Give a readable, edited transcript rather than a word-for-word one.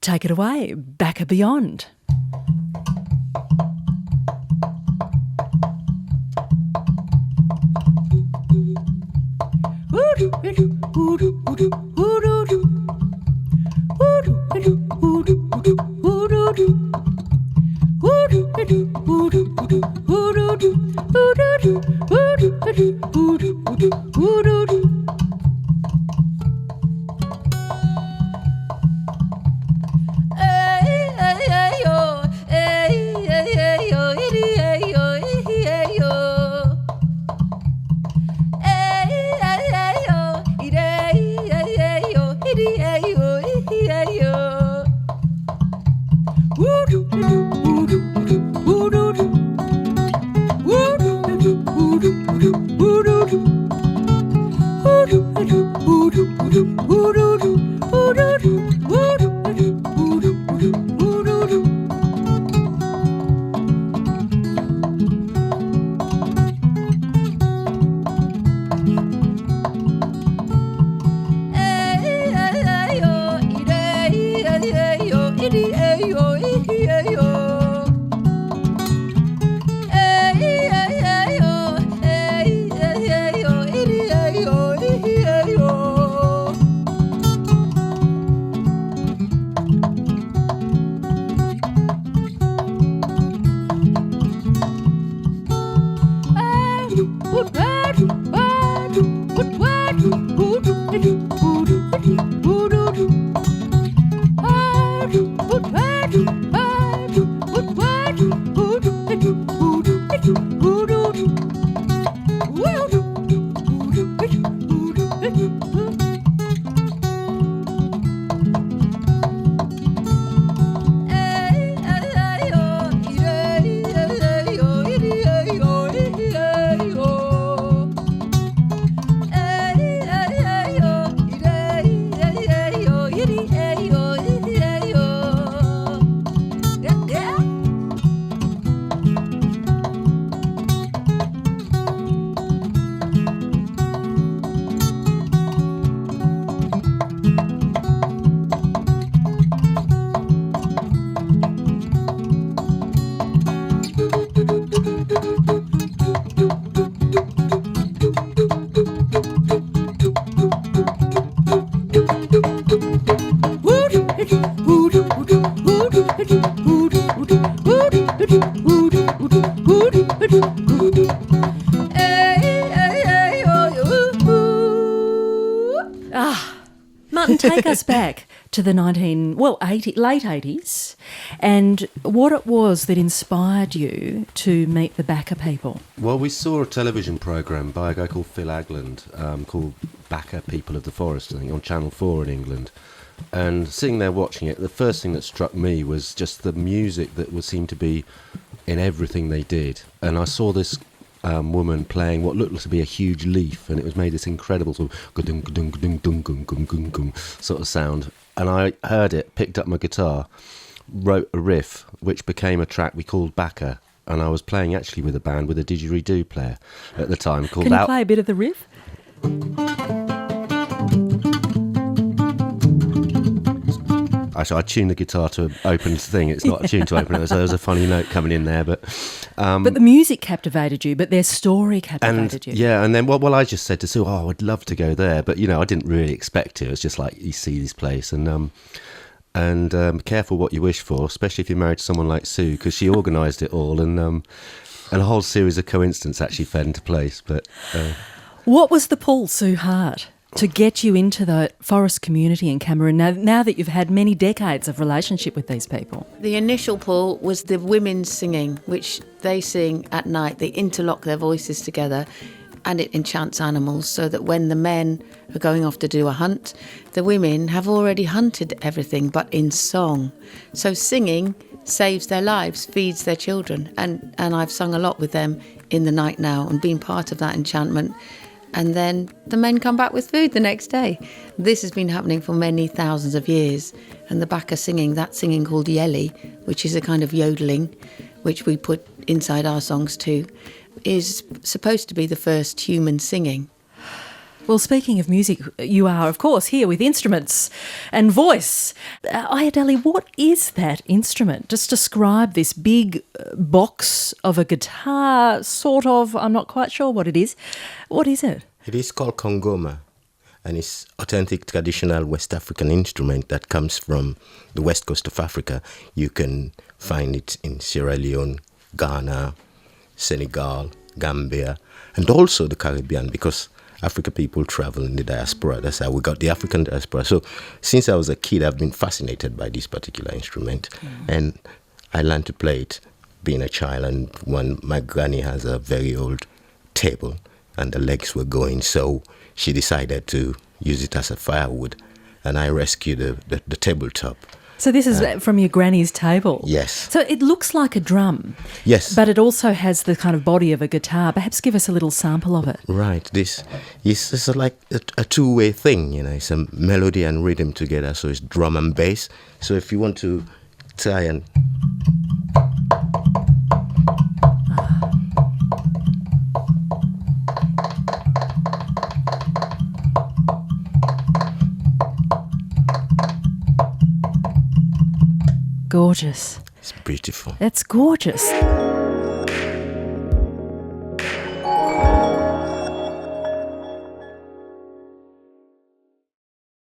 Take it away, Baka Beyond. Martin, take us back to the late 80s and what it was that inspired you to meet the Baka people. Well, we saw a television programme by a guy called Phil Agland called Baka People of the Forest, I think, on Channel 4 in England. And sitting there watching it, the first thing that struck me was just the music that would seem to be in everything they did. And I saw this woman playing what looked to be a huge leaf, and it was made this incredible sort of sound. And I heard it, picked up my guitar, wrote a riff, which became a track we called Baka. And I was playing actually with a band with a didgeridoo player at the time called. Can you play a bit of the riff? Actually, I tuned the guitar to an open thing. It's not tuned to open. So there was a funny note coming in there, but the music captivated you, but their story captivated you. Yeah, and then well, I just said to Sue, I would love to go there, but I didn't really expect to. It was just like you see this place, and be careful what you wish for, especially if you're married to someone like Sue, because she organised it all, and a whole series of coincidences actually fell into place. But what was the pull, Sue Hart, to get you into the forest community in Cameroon now that you've had many decades of relationship with these people? The initial pull was the women singing, which they sing at night. They interlock their voices together and it enchants animals, so that when the men are going off to do a hunt, the women have already hunted everything but in song. So singing saves their lives, feeds their children. And I've sung a lot with them in the night now and been part of that enchantment. And then the men come back with food the next day. This has been happening for many thousands of years. And the Baka singing, that singing called yeli, which is a kind of yodeling, which we put inside our songs too, is supposed to be the first human singing. Well, speaking of music, you are, of course, here with instruments and voice. Ayodele, what is that instrument? Just describe this big box of a guitar, sort of. I'm not quite sure what it is. What is it? It is called kongoma, and it's authentic traditional West African instrument that comes from the west coast of Africa. You can find it in Sierra Leone, Ghana, Senegal, Gambia, and also the Caribbean, because African people travel in the diaspora. That's how we got the African diaspora. So since I was a kid, I've been fascinated by this particular instrument. And I learned to play it being a child. And when my granny has a very old table and the legs were going, so she decided to use it as a firewood. And I rescued the tabletop. So this is from your granny's table? Yes. So it looks like a drum. Yes. But it also has the kind of body of a guitar. Perhaps give us a little sample of it. Right. This is like a two-way thing, you know. It's a melody and rhythm together, so it's drum and bass. So if you want to try and... Gorgeous. It's beautiful. That's gorgeous.